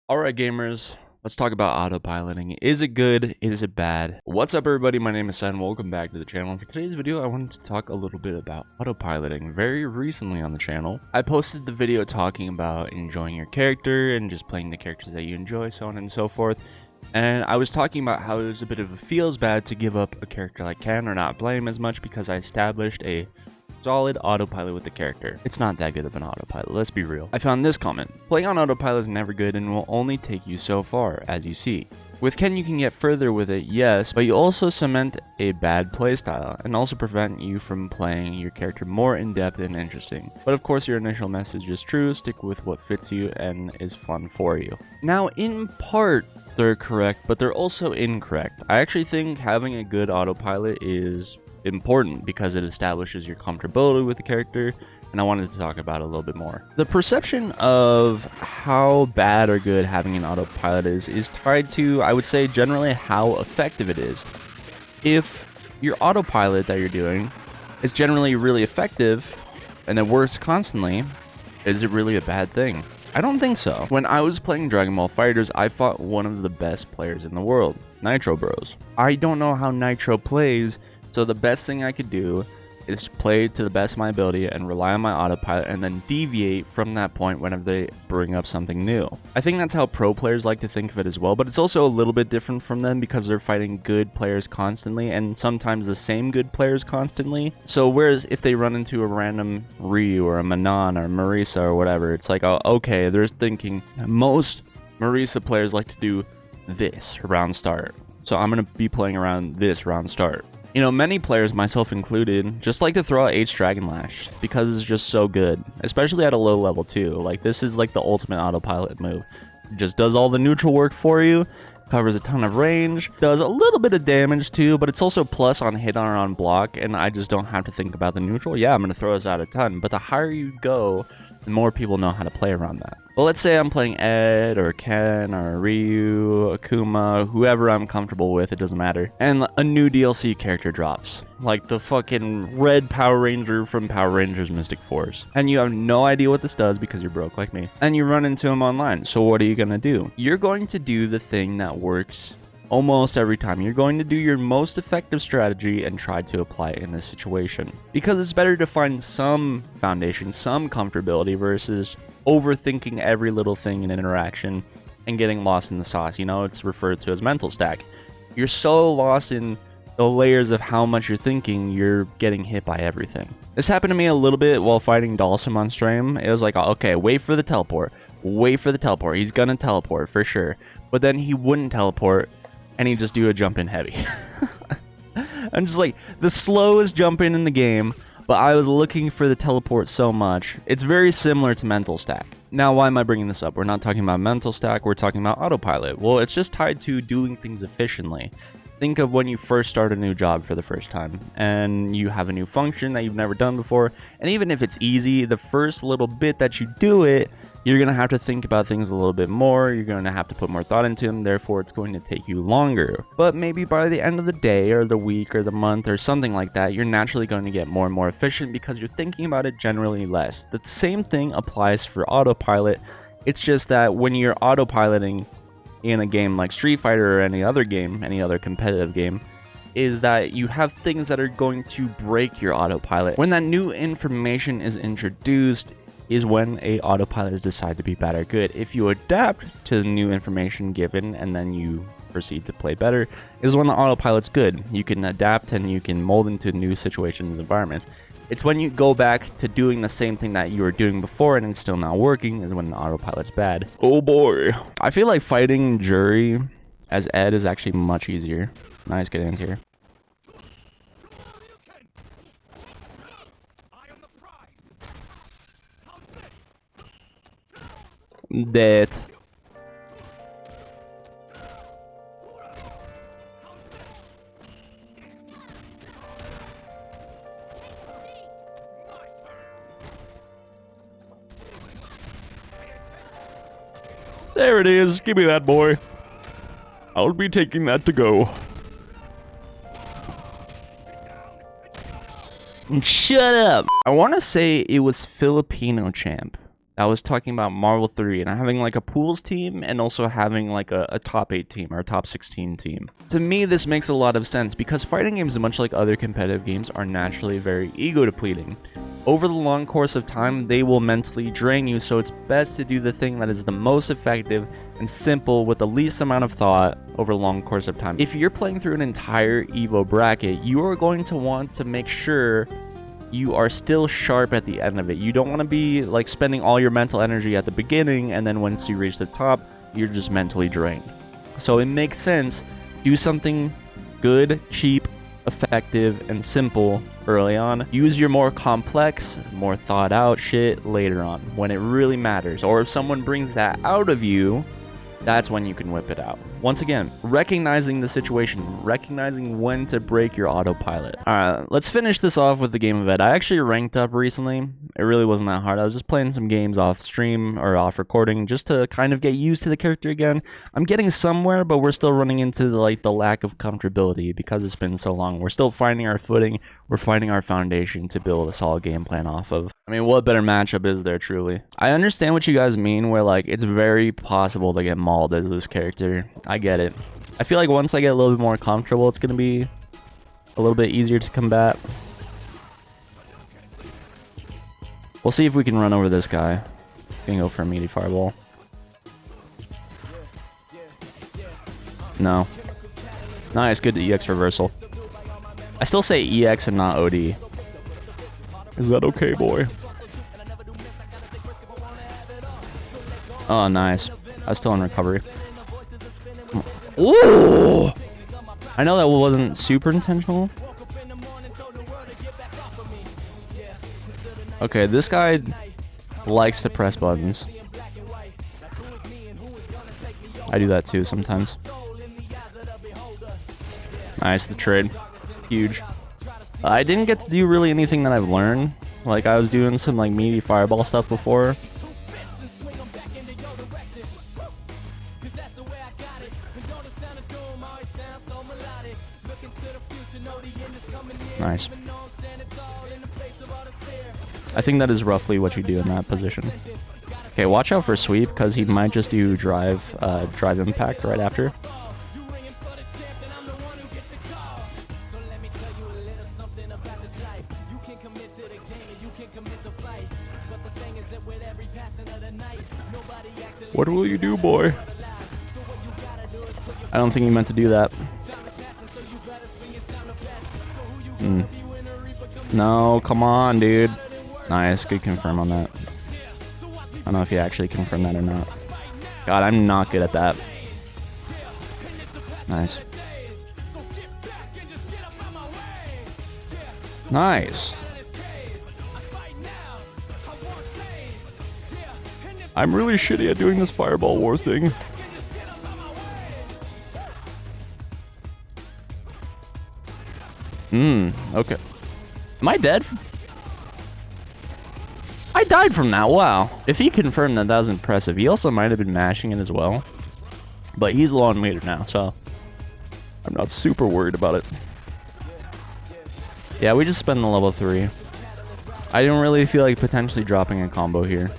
Alright gamers, let's talk about autopiloting. Is it good? Is it bad? What's up everybody, my name is Sen, welcome back to the channel. And for today's video, I wanted to talk a little bit about autopiloting. Very recently on the channel, I posted the video talking about enjoying your character and just playing the characters that you enjoy, so on and so forth. And I was talking about how it was a bit of a feels bad to give up a character like Ken or not play him as much because I established a solid autopilot with the character. It's not that good of an autopilot, let's be real. I found this comment: playing on autopilot is never good and will only take you so far, as you see. With Ken you can get further with it, yes, but you also cement a bad playstyle and also prevent you from playing your character more in-depth and interesting. But of course your initial message is true, stick with what fits you and is fun for you. Now in part, they're correct, but they're also incorrect. I actually think having a good autopilot is important because it establishes your comfortability with the character, and I wanted to talk about it a little bit more. The perception of how bad or good having an autopilot is tied to, I would say, generally how effective it is. If your autopilot that you're doing is generally really effective and it works constantly, is it really a bad thing? I don't think so. When I was playing Dragon Ball FighterZ, I fought one of the best players in the world, Nitro Bros. I don't know how Nitro plays, so the best thing I could do is play to the best of my ability and rely on my autopilot and then deviate from that point whenever they bring up something new. I think that's how pro players like to think of it as well, but it's also a little bit different from them because they're fighting good players constantly and sometimes the same good players constantly. So whereas if they run into a random Ryu or a Manon or Marisa or whatever, it's like, oh, okay, they're thinking most Marisa players like to do this round start, so I'm going to be playing around this round start. You know, many players, myself included, just like to throw out H Dragon Lash because it's just so good, especially at a low level too. Like, this is like the ultimate autopilot move. It just does all the neutral work for you, covers a ton of range, does a little bit of damage too, but it's also plus on hit or on block, and I just don't have to think about the neutral. Yeah, I'm going to throw this out a ton, but the higher you go, the more people know how to play around that. Well, let's say I'm playing Ed or Ken or Ryu, Akuma, whoever I'm comfortable with, it doesn't matter. And a new DLC character drops, like the fucking red Power Ranger from Power Rangers Mystic Force. And you have no idea what this does because you're broke like me. And you run into him online, so what are you gonna do? You're going to do the thing that works almost every time. You're going to do your most effective strategy and try to apply it in this situation. Because it's better to find some foundation, some comfortability versus overthinking every little thing in an interaction and getting lost in the sauce. You know, it's referred to as mental stack. You're so lost in the layers of how much you're thinking, you're getting hit by everything. This happened to me a little bit while fighting Dalsum on stream. It was like, okay, wait for the teleport. Wait for the teleport. He's gonna teleport for sure. But then he wouldn't teleport and he'd just do a jump in heavy. I'm just like, the slowest jump in the game, but I was looking for the teleport so much. It's very similar to mental stack. Now, why am I bringing this up? We're not talking about mental stack, we're talking about autopilot. Well, it's just tied to doing things efficiently. Think of when you first start a new job for the first time and you have a new function that you've never done before, and even if it's easy, the first little bit that you do it, you're going to have to think about things a little bit more, you're going to have to put more thought into them, therefore it's going to take you longer. But maybe by the end of the day or the week or the month or something like that, you're naturally going to get more and more efficient because you're thinking about it generally less. The same thing applies for autopilot. It's just that when you're autopiloting in a game like Street Fighter or any other game, any other competitive game, is that you have things that are going to break your autopilot. When that new information is introduced is when a autopilot decide to be bad or good. If you adapt to the new information given and then you proceed to play better, is when the autopilot's good. You can adapt and you can mold into new situations and environments. It's when you go back to doing the same thing that you were doing before and it's still not working is when the autopilot's bad. Oh boy. I feel like fighting Jury as Ed is actually much easier. Nice, get in here. Dead. There it is. Give me that, boy. I'll be taking that to go. Shut up. I want to say it was Filipino champ. that was talking about Marvel 3 and having like a pools team and also having like a top 8 team or a top 16 team. To me, this makes a lot of sense because fighting games, much like other competitive games, are naturally very ego depleting. Over the long course of time, they will mentally drain you, so it's best to do the thing that is the most effective and simple with the least amount of thought over a long course of time. If you're playing through an entire Evo bracket, you are going to want to make sure you are still sharp at the end of it. You don't want to be like spending all your mental energy at the beginning and then once you reach the top, you're just mentally drained. So it makes sense. Do something good, cheap, effective, and simple early on. Use your more complex, more thought out shit later on when it really matters. Or if someone brings that out of you, that's when you can whip it out. Once again, recognizing the situation, recognizing when to break your autopilot. Alright, let's finish this off with the game event. I actually ranked up recently. It really wasn't that hard. I was just playing some games off stream or off recording just to kind of get used to the character again. I'm getting somewhere, but we're still running into the lack of comfortability because it's been so long. We're still finding our footing. We're finding our foundation to build a solid game plan off of. I mean, what better matchup is there, truly? I understand what you guys mean, where, like, it's very possible to get mauled as this character. I get it. I feel like once I get a little bit more comfortable, it's going to be a little bit easier to combat. We'll see if we can run over this guy. Gonna go for a meaty fireball. No. Nice, good EX reversal. I still say EX and not OD. Is that okay, boy? Oh, nice. I was still in recovery. Ooh! I know that wasn't super intentional. Okay, this guy likes to press buttons. I do that too sometimes. Nice, the trade. Huge. I didn't get to do really anything that I've learned. Like, I was doing some, like, meaty fireball stuff before. Nice. I think that is roughly what you do in that position. Okay, watch out for sweep, because he might just do drive impact right after. What will you do, boy? I don't think he meant to do that. No, come on, dude. Nice, good confirm on that. I don't know if he actually confirmed that or not. God, I'm not good at that. Nice. Nice. I'm really shitty at doing this fireball war thing. Okay. Am I dead? I died from that, wow. If he confirmed that, that was impressive. He also might have been mashing it as well. But he's low on meter now, so I'm not super worried about it. Yeah, we just spent the level 3. I didn't really feel like potentially dropping a combo here.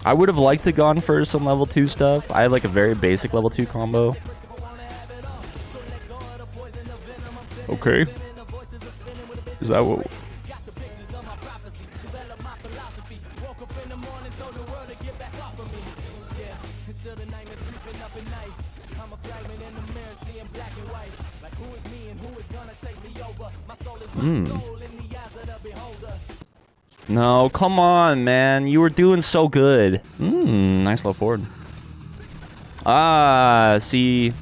I would have liked to gone for some level 2 stuff. I had like a very basic level 2 combo. Okay. Is that what... No, come on, man. You were doing so good. Nice low forward. Ah, see.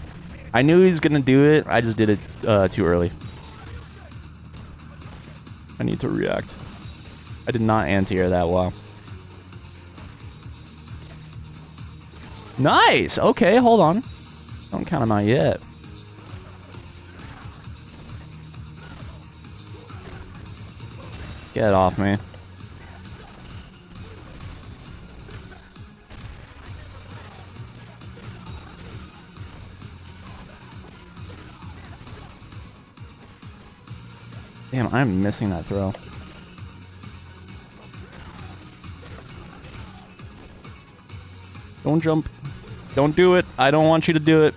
I knew he was gonna do it. I just did it too early. I need to react. I did not anti-air that well. Nice! Okay, hold on. Don't count him out yet. Get off me. Damn, I'm missing that throw. Don't jump. Don't do it. I don't want you to do it.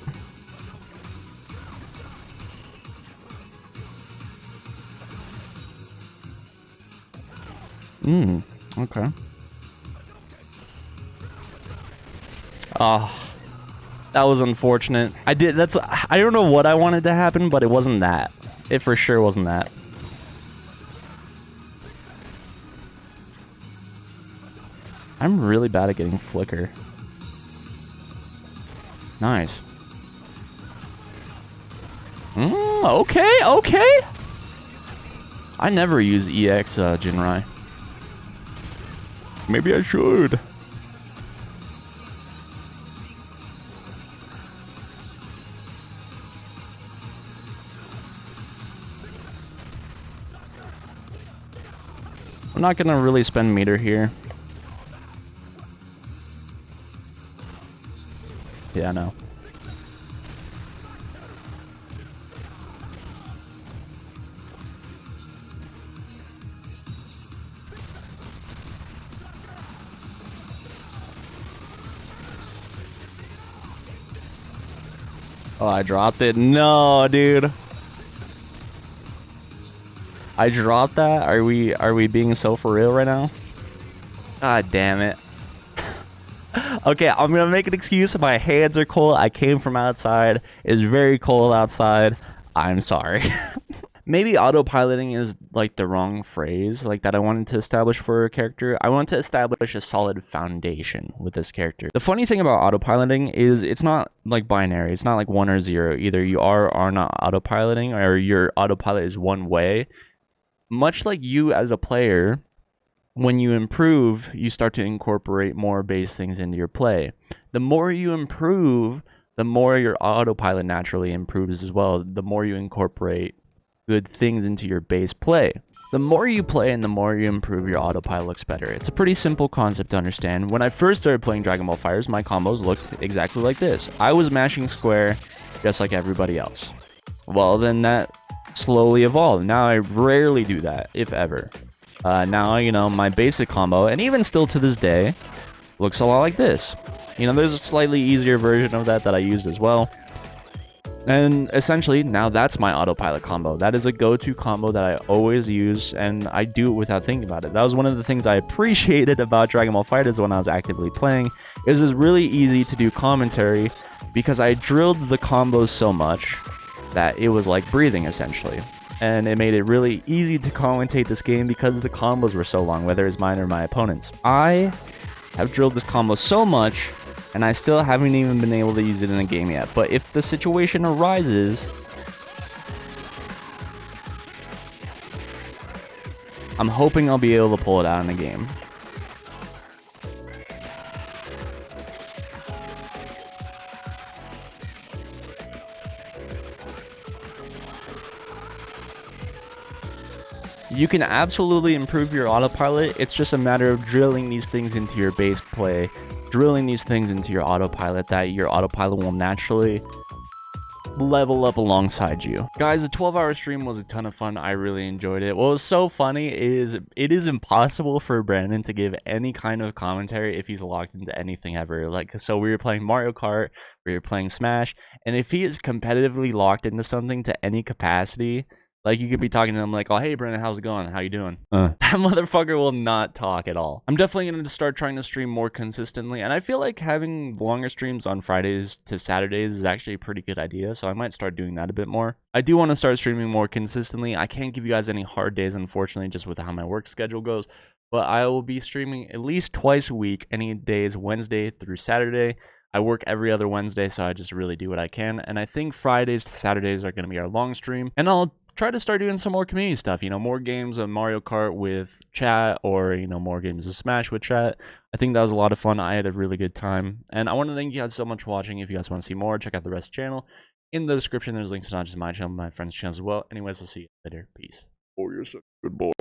Okay. Oh, that was unfortunate. I don't know what I wanted to happen, but it wasn't that. It for sure wasn't that. I'm really bad at getting flicker. Nice. Okay, okay. I never use EX Jinrai. Maybe I should. I'm not gonna really spend meter here. Yeah, no. Oh, I dropped it. No, dude. I dropped that? Are we being so for real right now? God damn it. Okay, I'm gonna make an excuse. My hands are cold. I came from outside. It's very cold outside. I'm sorry. Maybe autopiloting is like the wrong phrase like that I wanted to establish for a character. I want to establish a solid foundation with this character. The funny thing about autopiloting is it's not like binary. It's not like 1 or 0. Either you are or are not autopiloting, or your autopilot is one way. Much like you as a player, when you improve, you start to incorporate more base things into your play. The more you improve, the more your autopilot naturally improves as well. The more you incorporate good things into your base play. The more you play and the more you improve, your autopilot looks better. It's a pretty simple concept to understand. When I first started playing Dragon Ball FighterZ, my combos looked exactly like this. I was mashing square just like everybody else. Well, then that slowly evolved. Now I rarely do that, if ever. Now, you know, my basic combo, and even still to this day, looks a lot like this. You know, there's a slightly easier version of that I used as well. And essentially, now that's my autopilot combo. That is a go-to combo that I always use, and I do it without thinking about it. That was one of the things I appreciated about Dragon Ball FighterZ when I was actively playing. It was just really easy to do commentary because I drilled the combos so much that it was like breathing, essentially. And it made it really easy to commentate this game because the combos were so long, whether it's mine or my opponent's. I have drilled this combo so much, and I still haven't even been able to use it in a game yet. But if the situation arises, I'm hoping I'll be able to pull it out in a game. You can absolutely improve your autopilot. It's just a matter of drilling these things into your base play, drilling these things into your autopilot, that your autopilot will naturally level up alongside you. Guys, the 12-hour stream was a ton of fun. I really enjoyed it. What was so funny is it is impossible for Brandon to give any kind of commentary if he's locked into anything ever. Like, so we were playing Mario Kart, we were playing Smash, and if he is competitively locked into something to any capacity, like, you could be talking to him like, oh, hey, Brandon, how's it going? How you doing? That motherfucker will not talk at all. I'm definitely going to start trying to stream more consistently, and I feel like having longer streams on Fridays to Saturdays is actually a pretty good idea, so I might start doing that a bit more. I do want to start streaming more consistently. I can't give you guys any hard days, unfortunately, just with how my work schedule goes, but I will be streaming at least twice a week, any days, Wednesday through Saturday. I work every other Wednesday, so I just really do what I can, and I think Fridays to Saturdays are going to be our long stream, and I'll try to start doing some more community stuff, you know, more games of Mario Kart with chat, or, you know, more games of Smash with chat. I think that was a lot of fun. I had a really good time, and I want to thank you guys so much for watching. If you guys want to see more, check out the rest of the channel. In the description, there's links to not just my channel, but my friend's channels as well. Anyways, I'll see you later. Peace. Oh, you're such a good boy.